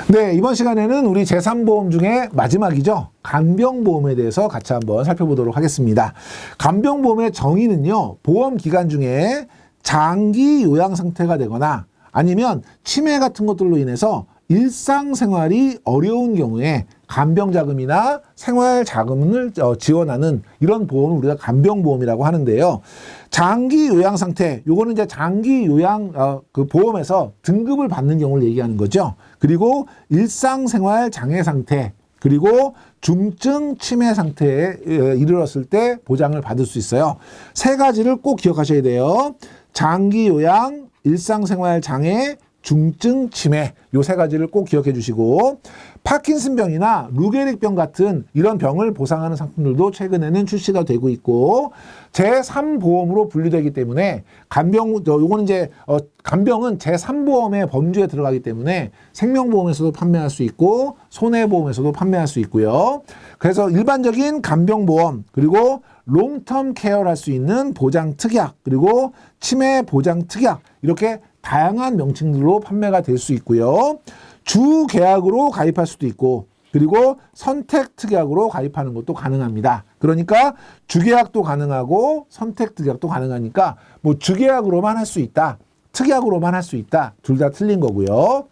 네, 이번 시간에는 우리 제3보험 중에 마지막이죠. 간병보험에 대해서 같이 한번 살펴보도록 하겠습니다. 간병보험의 정의는요, 보험 기간 중에 장기 요양 상태가 되거나 아니면 치매 같은 것들로 인해서 일상생활이 어려운 경우에 간병자금이나 생활자금을 지원하는 이런 보험을 우리가 간병보험이라고 하는데요. 장기 요양 상태, 요거는 이제 장기 요양 그 보험에서 등급을 받는 경우를 얘기하는 거죠. 그리고 일상생활 장애 상태, 그리고 중증 치매 상태에 이르렀을 때 보장을 받을 수 있어요. 세 가지를 꼭 기억하셔야 돼요. 장기 요양, 일상생활 장애, 중증 치매, 요 세 가지를 꼭 기억해 주시고, 파킨슨병이나 루게릭병 같은 이런 병을 보상하는 상품들도 최근에는 출시가 되고 있고, 제3보험으로 분류되기 때문에 요거는 이제 간병은 제3보험의 범주에 들어가기 때문에 생명보험에서도 판매할 수 있고 손해보험에서도 판매할 수 있고요. 그래서 일반적인 간병보험, 그리고 롱텀 케어를 할 수 있는 보장 특약, 그리고 치매 보장 특약, 이렇게 다양한 명칭들로 판매가 될 수 있고요. 주 계약으로 가입할 수도 있고, 그리고 선택 특약으로 가입하는 것도 가능합니다. 그러니까 주계약도 가능하고 선택 특약도 가능하니까 뭐 주계약으로만 할 수 있다, 특약으로만 할 수 있다, 둘 다 틀린 거고요.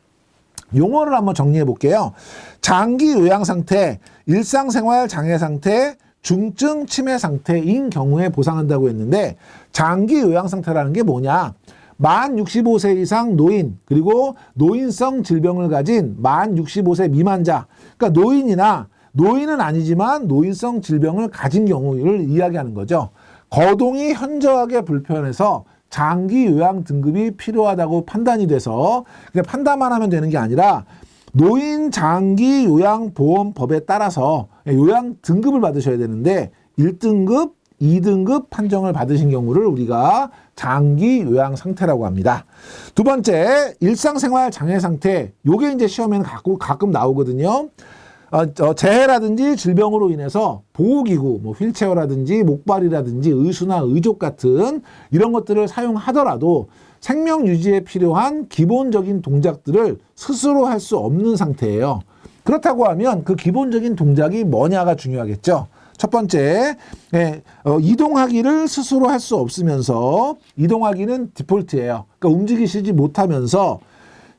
용어를 한번 정리해 볼게요. 장기 요양 상태, 일상생활 장애 상태, 중증 치매 상태인 경우에 보상한다고 했는데, 장기 요양 상태라는 게 뭐냐? 만 65세 이상 노인, 그리고 노인성 질병을 가진 만 65세 미만자, 그러니까 노인은 아니지만 노인성 질병을 가진 경우를 이야기하는 거죠. 거동이 현저하게 불편해서 장기 요양 등급이 필요하다고 판단이 돼서 그냥 판단만 하면 되는 게 아니라 노인 장기 요양 보험법에 따라서 요양 등급을 받으셔야 되는데 1등급, 2등급 판정을 받으신 경우를 우리가 장기 요양 상태라고 합니다. 두 번째, 일상생활 장애 상태. 요게 이제 시험에는 가끔 나오거든요. 재해라든지 질병으로 인해서 보호기구, 뭐 휠체어라든지 목발이라든지 의수나 의족 같은 이런 것들을 사용하더라도 생명 유지에 필요한 기본적인 동작들을 스스로 할 수 없는 상태예요. 그렇다고 하면 그 기본적인 동작이 뭐냐가 중요하겠죠. 첫 번째, 이동하기를 스스로 할 수 없으면서, 이동하기는 디폴트예요. 그러니까 움직이시지 못하면서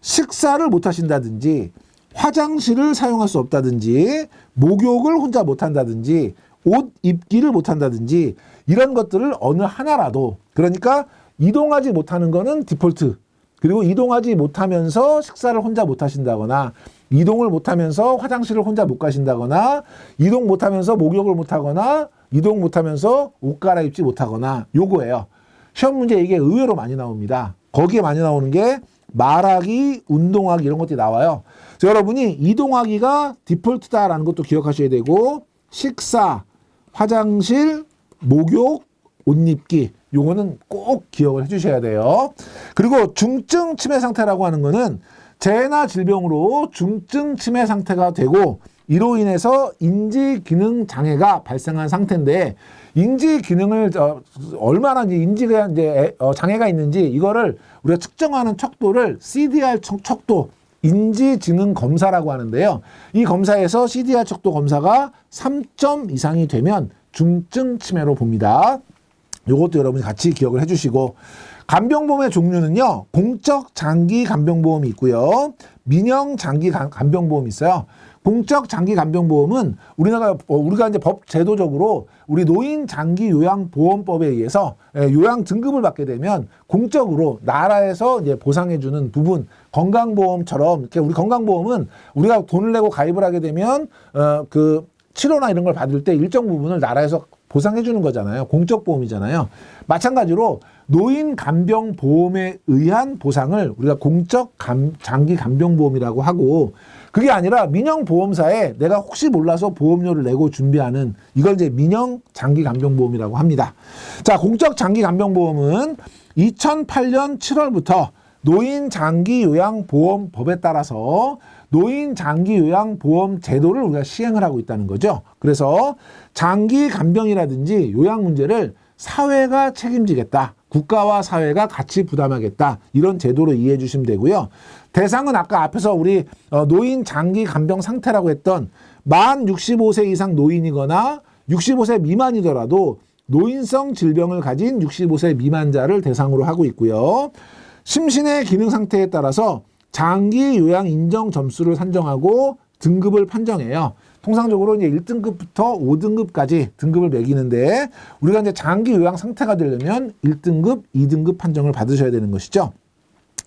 식사를 못 하신다든지, 화장실을 사용할 수 없다든지, 목욕을 혼자 못 한다든지, 옷 입기를 못 한다든지, 이런 것들을 어느 하나라도, 그러니까 이동하지 못하는 거는 디폴트, 그리고 이동하지 못하면서 식사를 혼자 못 하신다거나, 이동을 못하면서 화장실을 혼자 못 가신다거나, 이동 못하면서 목욕을 못하거나, 이동 못하면서 옷 갈아입지 못하거나, 요거예요. 시험 문제 이게 의외로 많이 나옵니다. 거기에 많이 나오는 게 말하기, 운동하기 이런 것들이 나와요. 그래서 여러분이 이동하기가 디폴트다라는 것도 기억하셔야 되고, 식사, 화장실, 목욕, 옷 입기, 요거는 꼭 기억을 해주셔야 돼요. 그리고 중증 치매 상태라고 하는 거는 재해나 질병으로 중증 치매 상태가 되고 이로 인해서 인지 기능 장애가 발생한 상태인데, 인지 기능을 얼마나 인지가 이제 장애가 있는지 이거를 우리가 측정하는 척도를 CDR 척도, 인지 지능 검사라고 하는데요. 이 검사에서 CDR 척도 검사가 3점 이상이 되면 중증 치매로 봅니다. 요것도 여러분이 같이 기억을 해주시고, 간병보험의 종류는요, 공적 장기 간병보험이 있고요, 민영 장기 간병보험이 있어요. 공적 장기 간병보험은 우리가 이제 법 제도적으로 우리 노인 장기 요양 보험법에 의해서 요양 등급을 받게 되면 공적으로 나라에서 이제 보상해주는 부분, 건강보험처럼 이렇게 우리 건강보험은 우리가 돈을 내고 가입을 하게 되면 그 치료나 이런 걸 받을 때 일정 부분을 나라에서 보상해 주는 거잖아요. 공적 보험이잖아요. 마찬가지로 노인 간병 보험에 의한 보상을 우리가 공적 장기 간병 보험이라고 하고, 그게 아니라 민영 보험사에 내가 혹시 몰라서 보험료를 내고 준비하는 이걸 이제 민영 장기 간병 보험이라고 합니다. 자, 공적 장기 간병 보험은 2008년 7월부터 노인 장기 요양 보험법에 따라서 노인 장기 요양 보험 제도를 우리가 시행을 하고 있다는 거죠. 그래서 장기 간병이라든지 요양 문제를 사회가 책임지겠다, 국가와 사회가 같이 부담하겠다. 이런 제도로 이해해 주시면 되고요. 대상은 아까 앞에서 우리 노인 장기 간병 상태라고 했던 만 65세 이상 노인이거나 65세 미만이더라도 노인성 질병을 가진 65세 미만자를 대상으로 하고 있고요. 심신의 기능 상태에 따라서 장기 요양 인정 점수를 산정하고 등급을 판정해요. 통상적으로 이제 1등급부터 5등급까지 등급을 매기는데 우리가 이제 장기 요양 상태가 되려면 1등급, 2등급 판정을 받으셔야 되는 것이죠.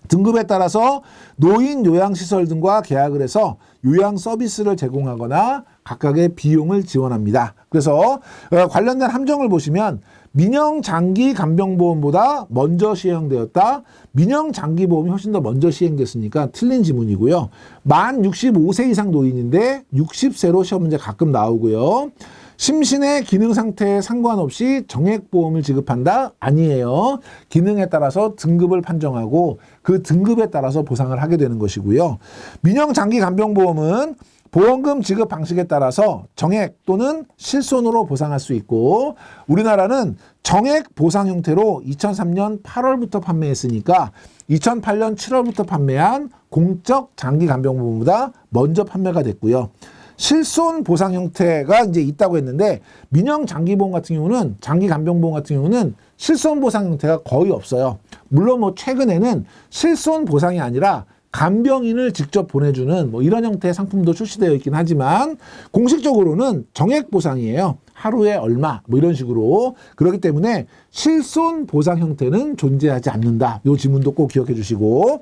등급에 따라서 노인 요양시설 등과 계약을 해서 요양 서비스를 제공하거나 각각의 비용을 지원합니다. 그래서 관련된 함정을 보시면 민영장기간병보험보다 먼저 시행되었다. 민영장기보험이 훨씬 더 먼저 시행됐으니까 틀린 지문이고요. 만 65세 이상 노인인데 60세로 시험 문제 가끔 나오고요. 심신의 기능 상태에 상관없이 정액보험을 지급한다? 아니에요. 기능에 따라서 등급을 판정하고 그 등급에 따라서 보상을 하게 되는 것이고요. 민영장기간병보험은 보험금 지급 방식에 따라서 정액 또는 실손으로 보상할 수 있고 우리나라는 정액 보상 형태로 2003년 8월부터 판매했으니까 2008년 7월부터 판매한 공적 장기간병보험보다 먼저 판매가 됐고요. 실손 보상 형태가 이제 있다고 했는데 민영 장기보험 같은 경우는 장기간병보험 같은 경우는 실손 보상 형태가 거의 없어요. 물론 뭐 최근에는 실손 보상이 아니라 간병인을 직접 보내주는 뭐 이런 형태의 상품도 출시되어 있긴 하지만 공식적으로는 정액 보상이에요. 하루에 얼마 뭐 이런 식으로. 그렇기 때문에 실손 보상 형태는 존재하지 않는다. 이 지문도 꼭 기억해 주시고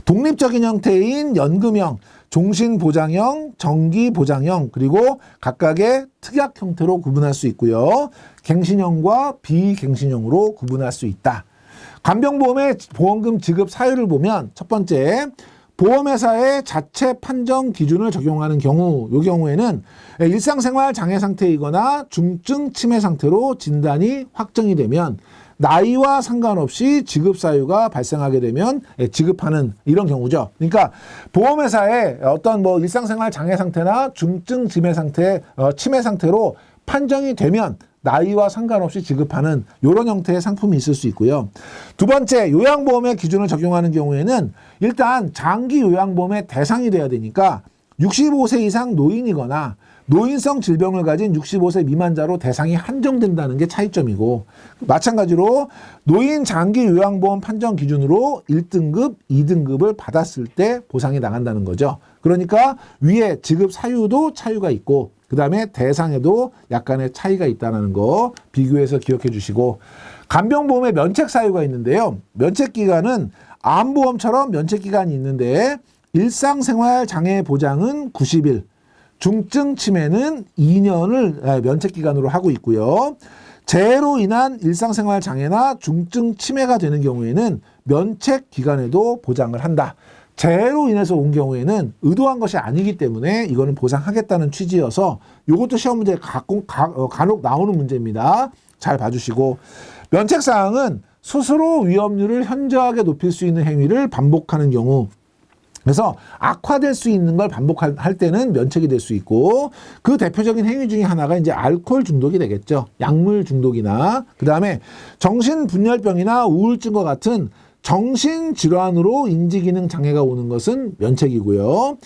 독립적인 형태인 연금형, 종신보장형, 정기보장형 그리고 각각의 특약 형태로 구분할 수 있고요. 갱신형과 비갱신형으로 구분할 수 있다. 간병보험의 보험금 지급 사유를 보면 첫 번째, 보험회사의 자체 판정 기준을 적용하는 경우, 이 경우에는 일상생활 장애 상태이거나 중증 치매 상태로 진단이 확정이 되면 나이와 상관없이 지급 사유가 발생하게 되면 지급하는 이런 경우죠. 그러니까 보험회사의 어떤 뭐 일상생활 장애 상태나 중증 치매 상태로 판정이 되면 나이와 상관없이 지급하는 이런 형태의 상품이 있을 수 있고요. 두 번째, 요양보험의 기준을 적용하는 경우에는 일단 장기 요양보험의 대상이 돼야 되니까 65세 이상 노인이거나 노인성 질병을 가진 65세 미만자로 대상이 한정된다는 게 차이점이고 마찬가지로 노인 장기 요양보험 판정 기준으로 1등급, 2등급을 받았을 때 보상이 나간다는 거죠. 그러니까 위에 지급 사유도 차이가 있고 그 다음에 대상에도 약간의 차이가 있다는 거 비교해서 기억해 주시고 간병보험의 면책 사유가 있는데요. 면책기간은 암보험처럼 면책기간이 있는데 일상생활 장애 보장은 90일, 중증 치매는 2년을 면책기간으로 하고 있고요. 재해로 인한 일상생활 장애나 중증 치매가 되는 경우에는 면책기간에도 보장을 한다. 재해로 인해서 온 경우에는 의도한 것이 아니기 때문에 이거는 보상하겠다는 취지여서 이것도 시험 문제에 간혹 나오는 문제입니다. 잘 봐주시고 면책사항은 스스로 위험률을 현저하게 높일 수 있는 행위를 반복하는 경우 그래서 악화될 수 있는 걸 반복할 때는 면책이 될 수 있고 그 대표적인 행위 중에 하나가 이제 알코올 중독이 되겠죠. 약물 중독이나 그다음에 정신분열병이나 우울증과 같은 정신질환으로 인지기능 장애가 오는 것은 면책이고요.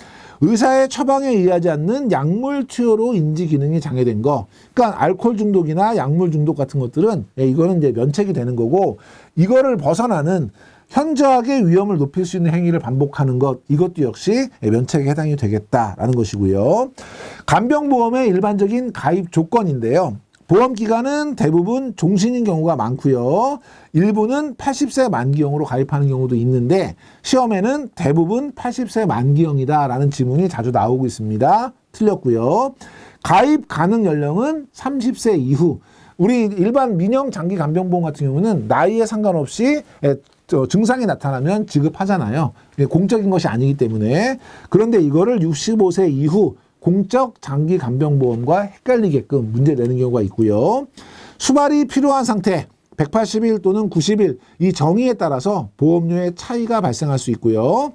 의사의 처방에 의하지 않는 약물 투여로 인지기능이 장애된 거. 그러니까 알코올 중독이나 약물 중독 같은 것들은 이거는 이제 면책이 되는 거고 이거를 벗어나는 현저하게 위험을 높일 수 있는 행위를 반복하는 것 이것도 역시 면책에 해당이 되겠다라는 것이고요. 간병보험의 일반적인 가입 조건인데요. 보험기간은 대부분 종신인 경우가 많고요. 일부는 80세 만기형으로 가입하는 경우도 있는데 시험에는 대부분 80세 만기형이다라는 지문이 자주 나오고 있습니다. 틀렸고요. 가입 가능 연령은 30세 이후. 우리 일반 민영 장기 간병보험 같은 경우는 나이에 상관없이 증상이 나타나면 지급하잖아요. 공적인 것이 아니기 때문에. 그런데 이거를 65세 이후 공적 장기 간병보험과 헷갈리게끔 문제 내는 경우가 있고요. 수발이 필요한 상태 180일 또는 90일 이 정의에 따라서 보험료의 차이가 발생할 수 있고요.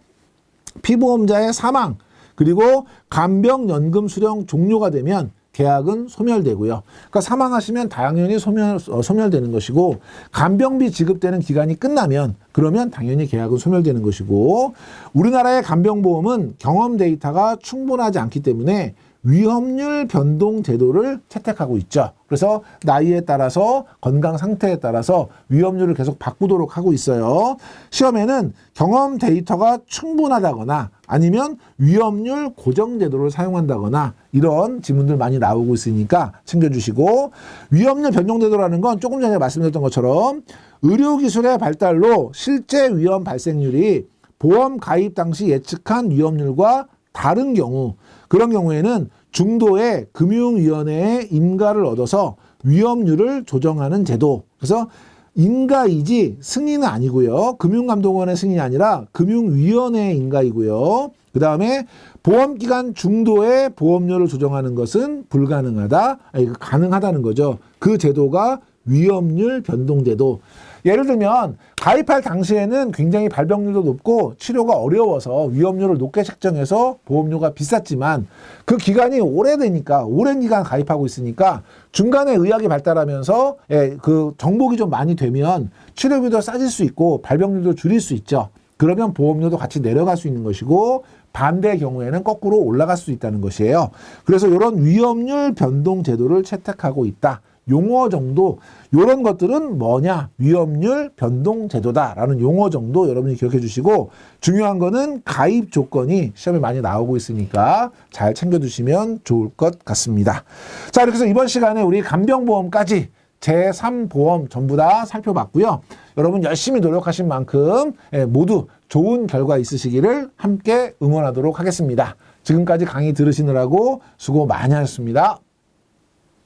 피보험자의 사망 그리고 간병연금 수령 종료가 되면 계약은 소멸되고요. 그러니까 사망하시면 당연히 소멸되는 것이고, 간병비 지급되는 기간이 끝나면 그러면 당연히 계약은 소멸되는 것이고, 우리나라의 간병보험은 경험 데이터가 충분하지 않기 때문에 위험률 변동 제도를 채택하고 있죠. 그래서 나이에 따라서 건강 상태에 따라서 위험률을 계속 바꾸도록 하고 있어요. 시험에는 경험 데이터가 충분하다거나 아니면 위험률 고정 제도를 사용한다거나 이런 지문들 많이 나오고 있으니까 챙겨주시고, 위험률 변동 제도라는 건 조금 전에 말씀드렸던 것처럼 의료기술의 발달로 실제 위험 발생률이 보험 가입 당시 예측한 위험률과 다른 경우, 그런 경우에는 중도의 금융위원회의 인가를 얻어서 위험률을 조정하는 제도. 그래서 인가이지 승인은 아니고요. 금융감독원의 승인이 아니라 금융위원회의 인가이고요. 그 다음에 보험기간 중도의 보험료를 조정하는 것은 불가능하다, 가능하다는 거죠. 그 제도가 위험률 변동제도. 예를 들면 가입할 당시에는 굉장히 발병률도 높고 치료가 어려워서 위험률을 높게 책정해서 보험료가 비쌌지만, 그 기간이 오래되니까, 오랜 기간 가입하고 있으니까 중간에 의학이 발달하면서 그 정복이 좀 많이 되면 치료비도 싸질 수 있고 발병률도 줄일 수 있죠. 그러면 보험료도 같이 내려갈 수 있는 것이고, 반대의 경우에는 거꾸로 올라갈 수 있다는 것이에요. 그래서 이런 위험률 변동 제도를 채택하고 있다. 용어 정도, 이런 것들은 뭐냐? 위험률 변동 제도다라는 용어 정도 여러분이 기억해 주시고, 중요한 거는 가입 조건이 시험에 많이 나오고 있으니까 잘 챙겨두시면 좋을 것 같습니다. 자, 이렇게 해서 이번 시간에 우리 간병보험까지 제3보험 전부 다 살펴봤고요. 여러분 열심히 노력하신 만큼 모두 좋은 결과 있으시기를 함께 응원하도록 하겠습니다. 지금까지 강의 들으시느라고 수고 많이 하셨습니다.